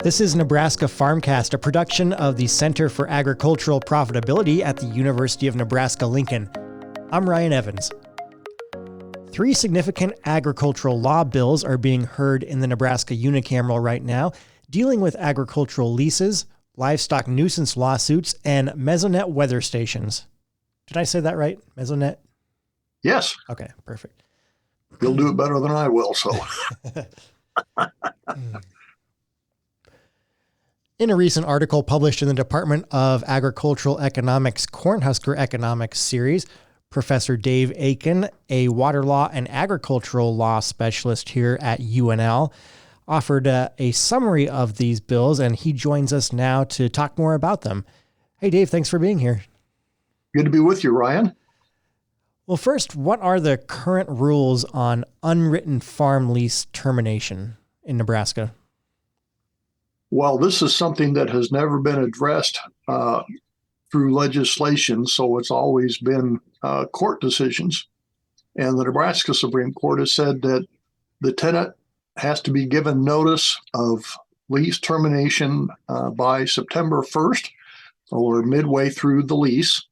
This is Nebraska Farmcast, a production of the Center for Agricultural Profitability at the University of Nebraska-Lincoln. I'm Ryan Evans. 3 significant agricultural law bills are being heard in the Nebraska Unicameral right now, dealing with agricultural leases, livestock nuisance lawsuits, and mesonet weather stations. Did I say that right? Mesonet? Yes. Okay, perfect. You'll do it better than I will, so. In a recent article published in the Department of Agricultural Economics Cornhusker Economics series, Professor Dave Aiken, a water law and agricultural law specialist here at UNL, offered a summary of these bills, and he joins us now to talk more about them. Hey, Dave, thanks for being here. Good to be with you, Ryan. Well, first, what are the current rules on unwritten farm lease termination in Nebraska? Well, this is something that has never been addressed through legislation, so it's always been court decisions. And the Nebraska Supreme Court has said that the tenant has to be given notice of lease termination by September 1st or midway through the lease.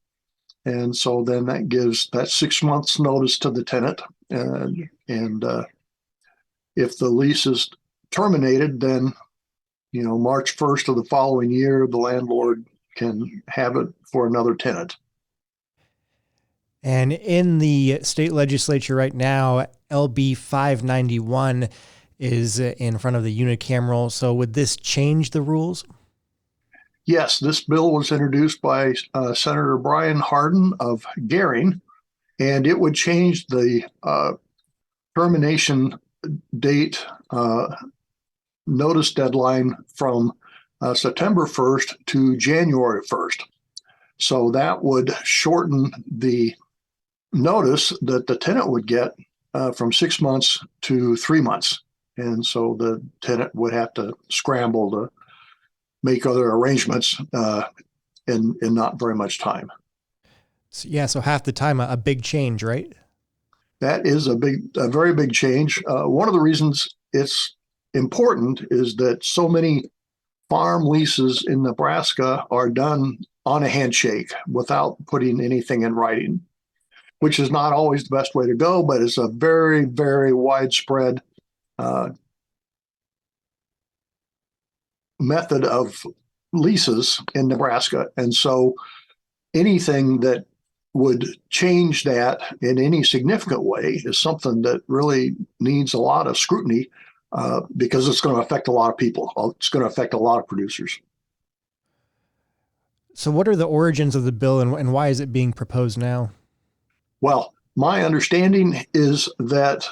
And so then that gives that 6 months notice to the tenant. And if the lease is terminated, then, March 1st of the following year, the landlord can have it for another tenant. And in the state legislature right now, LB 591 is in front of the unicameral. So would this change the rules? Yes, this bill was introduced by Senator Brian Hardin of Gering, and it would change the termination date notice deadline from September 1st to January 1st. So that would shorten the notice that the tenant would get from 6 months to 3 months. And so the tenant would have to scramble to make other arrangements in not very much time. So half the time, a big change, right? That is a very big change. One of the reasons it's important is that so many farm leases in Nebraska are done on a handshake without putting anything in writing, which is not always the best way to go, but it's a very, very widespread method of leases in Nebraska. And so anything that would change that in any significant way is something that really needs a lot of scrutiny because it's going to affect a lot of people. It's going to affect a lot of producers. So what are the origins of the bill and why is it being proposed now? Well, my understanding is that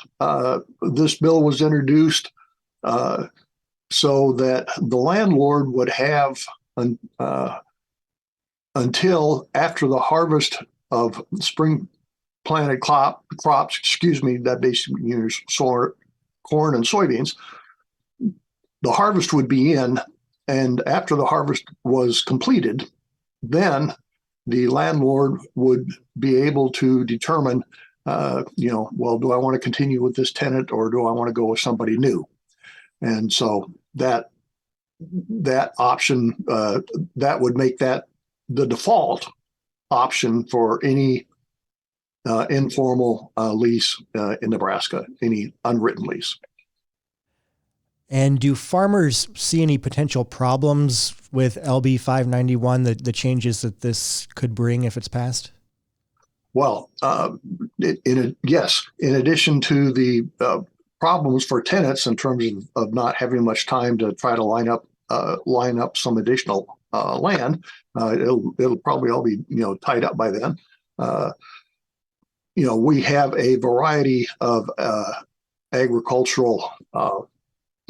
this bill was introduced so that the landlord would have until after the harvest of spring planted crops, that basically means corn and soybeans, the harvest would be in, and after the harvest was completed, then the landlord would be able to determine, do I want to continue with this tenant or do I want to go with somebody new? And so that option, that would make that the default option for any informal lease in Nebraska, any unwritten lease. And do farmers see any potential problems with LB 591, the changes that this could bring if it's passed? Well, yes, in addition to the problems for tenants in terms of not having much time to try to line up some additional land, it'll probably all be tied up by then. We have a variety of agricultural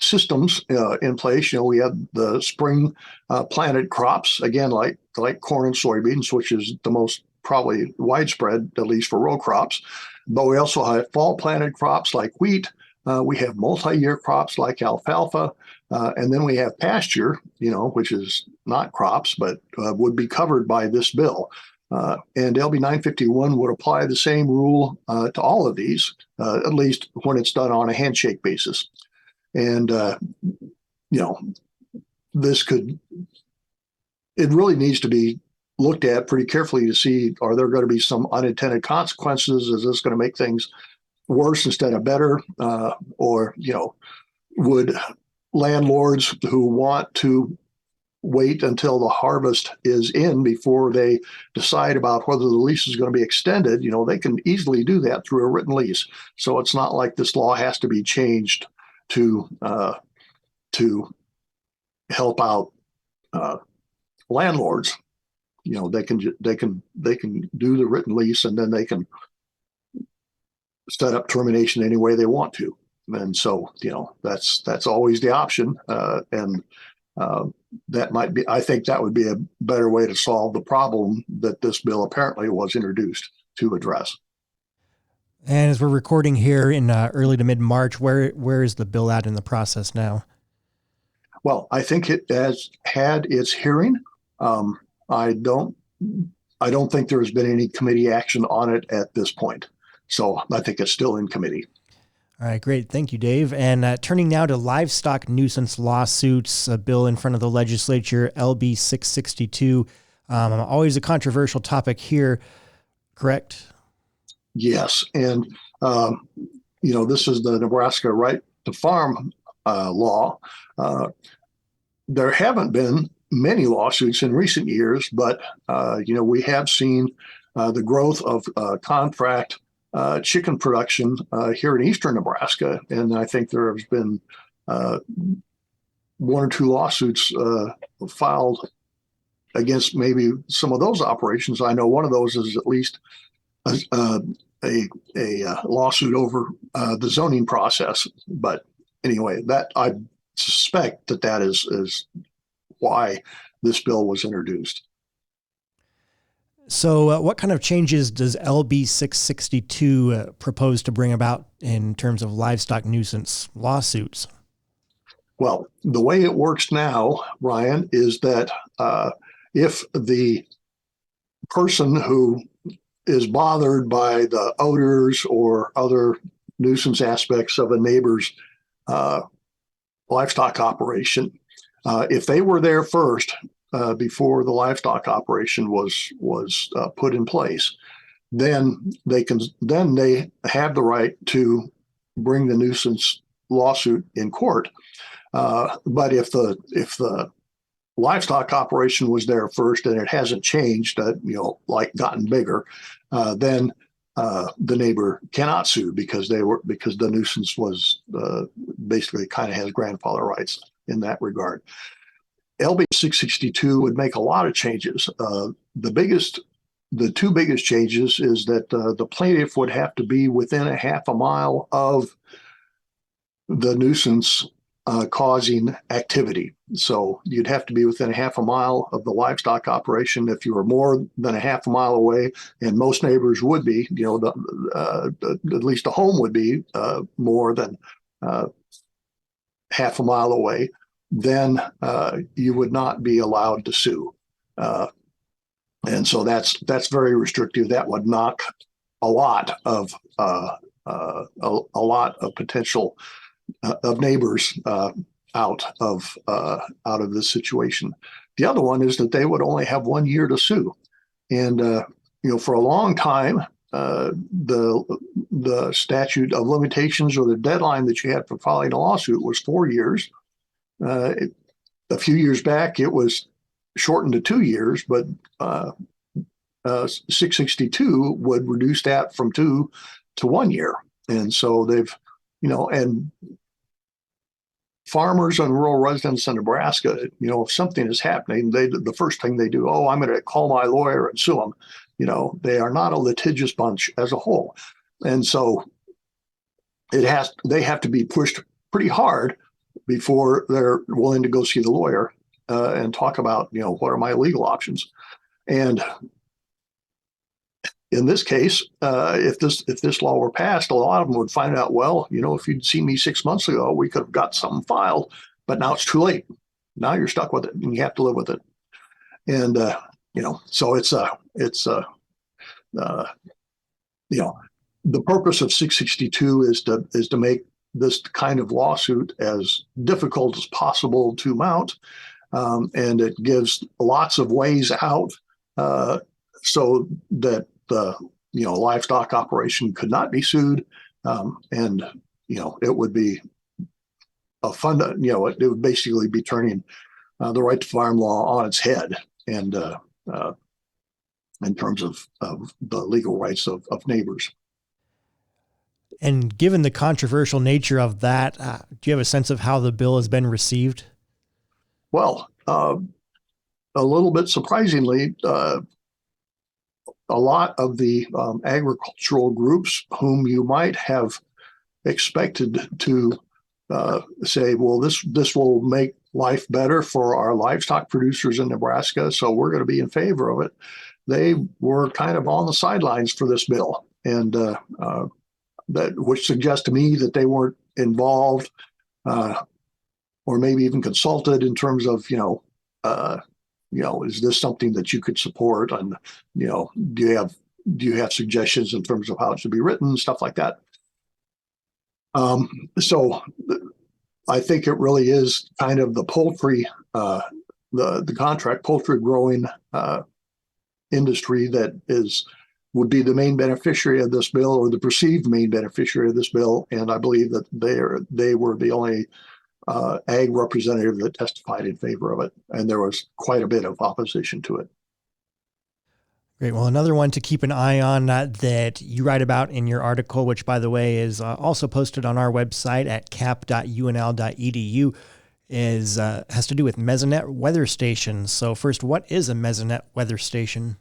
systems in place. We have the spring planted crops, again, like corn and soybeans, which is the most probably widespread, at least for row crops. But we also have fall planted crops like wheat. We have multi-year crops like alfalfa. And then we have pasture, which is not crops, but would be covered by this bill. And LB 951 would apply the same rule to all of these, at least when it's done on a handshake basis. And, this could, it really needs to be looked at pretty carefully to see, are there going to be some unintended consequences? Is this going to make things worse instead of better? Or, would landlords who want to wait until the harvest is in before they decide about whether the lease is going to be extended, they can easily do that through a written lease. So it's not like this law has to be changed to help out landlords. They can do the written lease, and then they can set up termination any way they want to. And so, that's always the option. And that might be, I think that would be a better way to solve the problem that this bill apparently was introduced to address. And as we're recording here in early to mid-March, where is the bill at in the process now? Well, I think it has had its hearing. I don't think there's been any committee action on it at this point. So I think it's still in committee. All right, great. Thank you, Dave. And turning now to livestock nuisance lawsuits, a bill in front of the legislature, LB 662. Always a controversial topic here, correct? Yes. And, this is the Nebraska Right to Farm law. There haven't been many lawsuits in recent years, but, we have seen the growth of contract chicken production here in eastern Nebraska. And I think there has been one or two lawsuits filed against maybe some of those operations. I know one of those is at least a lawsuit over the zoning process. But anyway, that I suspect that is why this bill was introduced. So what kind of changes does LB 662 propose to bring about in terms of livestock nuisance lawsuits? Well, the way it works now, Ryan, is that if the person who is bothered by the odors or other nuisance aspects of a neighbor's livestock operation, if they were there first, before the livestock operation was put in place, then they have the right to bring the nuisance lawsuit in court. But if the livestock operation was there first and it hasn't changed, like gotten bigger, then the neighbor cannot sue because the nuisance was basically kind of has grandfather rights in that regard. LB 662 would make a lot of changes. The two biggest changes is that the plaintiff would have to be within a half a mile of the nuisance causing activity. So you'd have to be within a half a mile of the livestock operation. If you were more than a half a mile away, and most neighbors would be, at least a home would be more than half a mile away, then you would not be allowed to sue. And so that's very restrictive. That would knock a lot of potential of neighbors out of this situation. The other one is that they would only have 1 year to sue, and for a long time, the statute of limitations or the deadline that you had for filing a lawsuit was 4 years. A few years back, it was shortened to 2 years, but 662 would reduce that from 2 to 1 year. And so they've, and farmers and rural residents in Nebraska, if something is happening, the first thing they do, I'm going to call my lawyer and sue them. They are not a litigious bunch as a whole. And so they have to be pushed pretty hard before they're willing to go see the lawyer and talk about, what are my legal options. And in this case, if this law were passed, a lot of them would find out, well, if you'd seen me 6 months ago, we could have got something filed, but now it's too late. Now you're stuck with it and you have to live with it. And, so the purpose of 662 is to make this kind of lawsuit as difficult as possible to mount, and it gives lots of ways out so that the livestock operation could not be sued, and it would be a fund. It would basically be turning the right to farm law on its head, and in terms of the legal rights of neighbors. And given the controversial nature of that, do you have a sense of how the bill has been received? Well, a little bit surprisingly, a lot of the agricultural groups whom you might have expected to say, well, this will make life better for our livestock producers in Nebraska, so we're going to be in favor of it. They were kind of on the sidelines for this bill, and that which suggests to me that they weren't involved or maybe even consulted in terms of is this something that you could support, and do you have suggestions in terms of how it should be written, stuff like that. So I think it really is kind of the poultry, the contract poultry growing industry that would be the main beneficiary of this bill, or the perceived main beneficiary of this bill. And I believe that they were the only ag representative that testified in favor of it, and there was quite a bit of opposition to it. Great. Well, another one to keep an eye on that you write about in your article, which, by the way, is also posted on our website at cap.unl.edu, has to do with mesonet weather stations. So first, what is a mesonet weather station?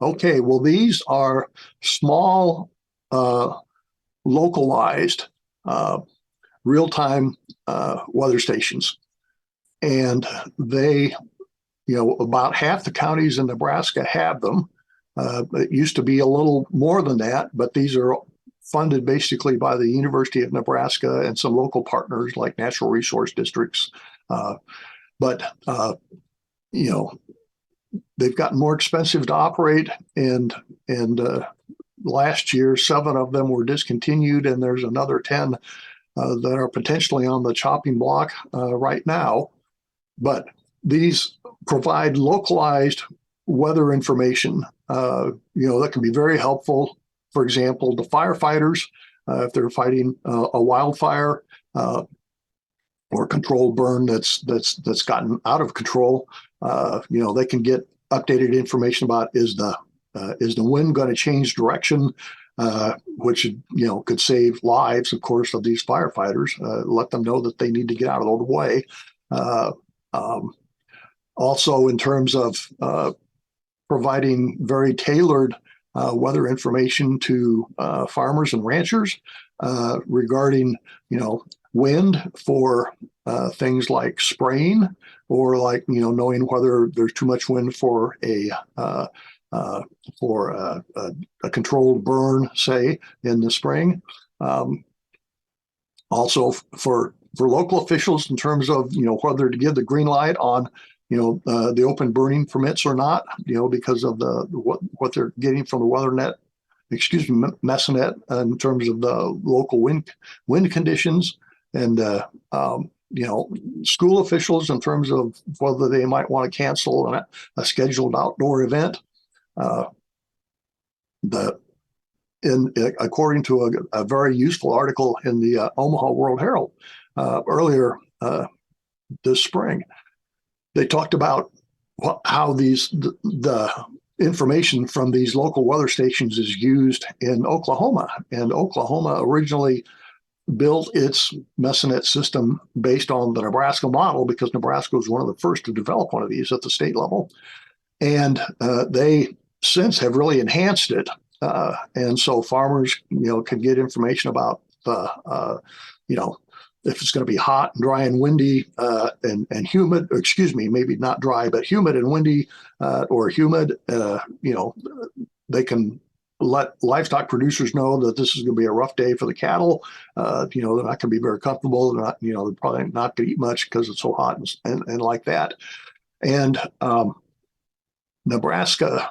Okay, well, these are small, localized, real-time weather stations, and they about half the counties in Nebraska have them. It used to be a little more than that, but these are funded basically by the University of Nebraska and some local partners like natural resource districts. But they've gotten more expensive to operate, and last year 7 of them were discontinued, and there's another 10 that are potentially on the chopping block right now. But these provide localized weather information, that can be very helpful. For example, the firefighters, if they're fighting a wildfire or controlled burn that's gotten out of control, they can get updated information about is the wind going to change direction, which could save lives, of course, of these firefighters. Let them know that they need to get out of the way. Also, in terms of providing very tailored weather information to farmers and ranchers regarding, wind for things like spraying, or like, knowing whether there's too much wind for a controlled burn, say, in the spring. Also for local officials in terms of, whether to give the green light on the open burning permits or not, because of what they're getting from the mesonet in terms of the local wind conditions, and school officials in terms of whether they might want to cancel a scheduled outdoor event. According to a very useful article in the Omaha World Herald earlier this spring, they talked about how the information from these local weather stations is used in Oklahoma. And Oklahoma originally built its mesonet system based on the Nebraska model, because Nebraska was one of the first to develop one of these at the state level. And they since have really enhanced it. And so farmers, can get information about if it's going to be hot and dry and windy and humid, or excuse me, maybe not dry, but humid and windy, or humid, they can let livestock producers know that this is going to be a rough day for the cattle. They're not going to be very comfortable. They're not, they're probably not going to eat much because it's so hot and like that. And Nebraska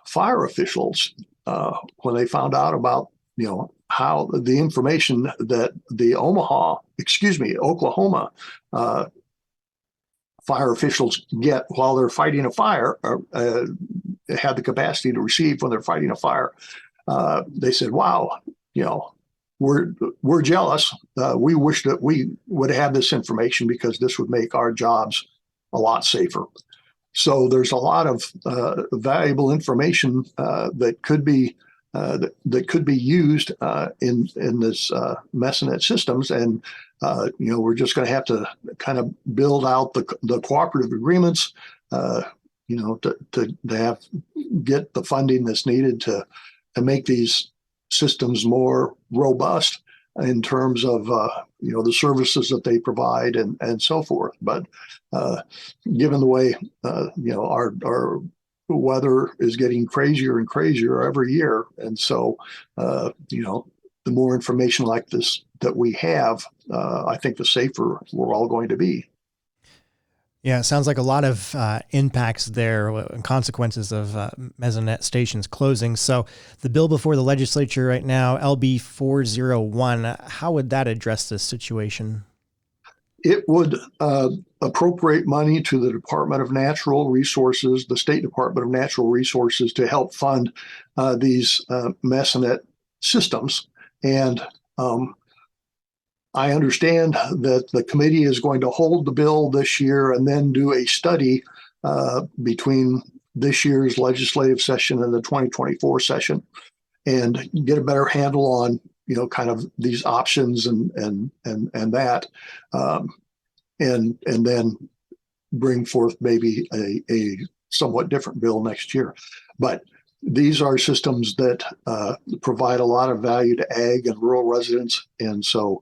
fire officials, when they found out about, how the information that the Oklahoma fire officials get while they're fighting a fire, have the capacity to receive when they're fighting a fire. They said, wow, we're jealous. We wish that we would have this information because this would make our jobs a lot safer. So there's a lot of valuable information that could be used in this mesonet systems, and we're just going to have to kind of build out the cooperative agreements, to get the funding that's needed to make these systems more robust in terms of the services that they provide and so forth. But given the way our weather is getting crazier and crazier every year, and so the more information like this that we have, I think the safer we're all going to be. Yeah, it sounds like a lot of impacts there and consequences of mesonet stations closing. So the bill before the legislature right now, LB 401, how would that address this situation? It would appropriate money to the Department of Natural Resources, the State Department of Natural Resources, to help fund these mesonet systems. And I understand that the committee is going to hold the bill this year and then do a study between this year's legislative session and the 2024 session, and get a better handle on kind of these options and that, and then bring forth maybe a somewhat different bill next year. But these are systems that provide a lot of value to ag and rural residents, and so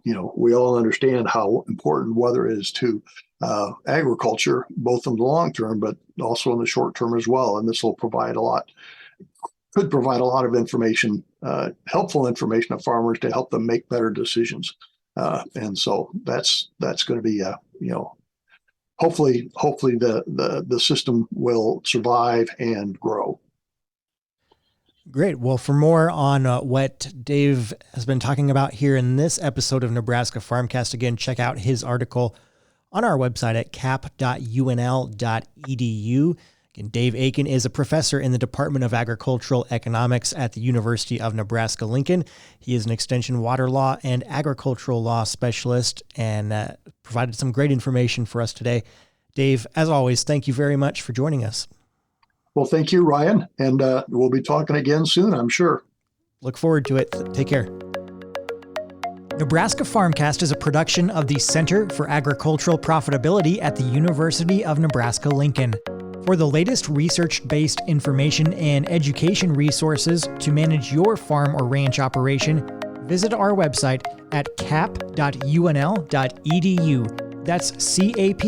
we all understand how important weather is to agriculture, both in the long term, but also in the short term as well. And this will could provide a lot of information, helpful information to farmers to help them make better decisions. And so that's going to be, hopefully the system will survive and grow. Great. Well, for more on what Dave has been talking about here in this episode of Nebraska Farmcast, again, check out his article on our website at cap.unl.edu. Again, Dave Aiken is a professor in the Department of Agricultural Economics at the University of Nebraska-Lincoln. He is an extension water law and agricultural law specialist and provided some great information for us today. Dave, as always, thank you very much for joining us. Well, thank you, Ryan, and we'll be talking again soon, I'm sure. Look forward to it. Take care. Nebraska Farmcast is a production of the Center for Agricultural Profitability at the University of Nebraska-Lincoln. For the latest research-based information and education resources to manage your farm or ranch operation, visit our website at cap.unl.edu. That's cap.unl.edu.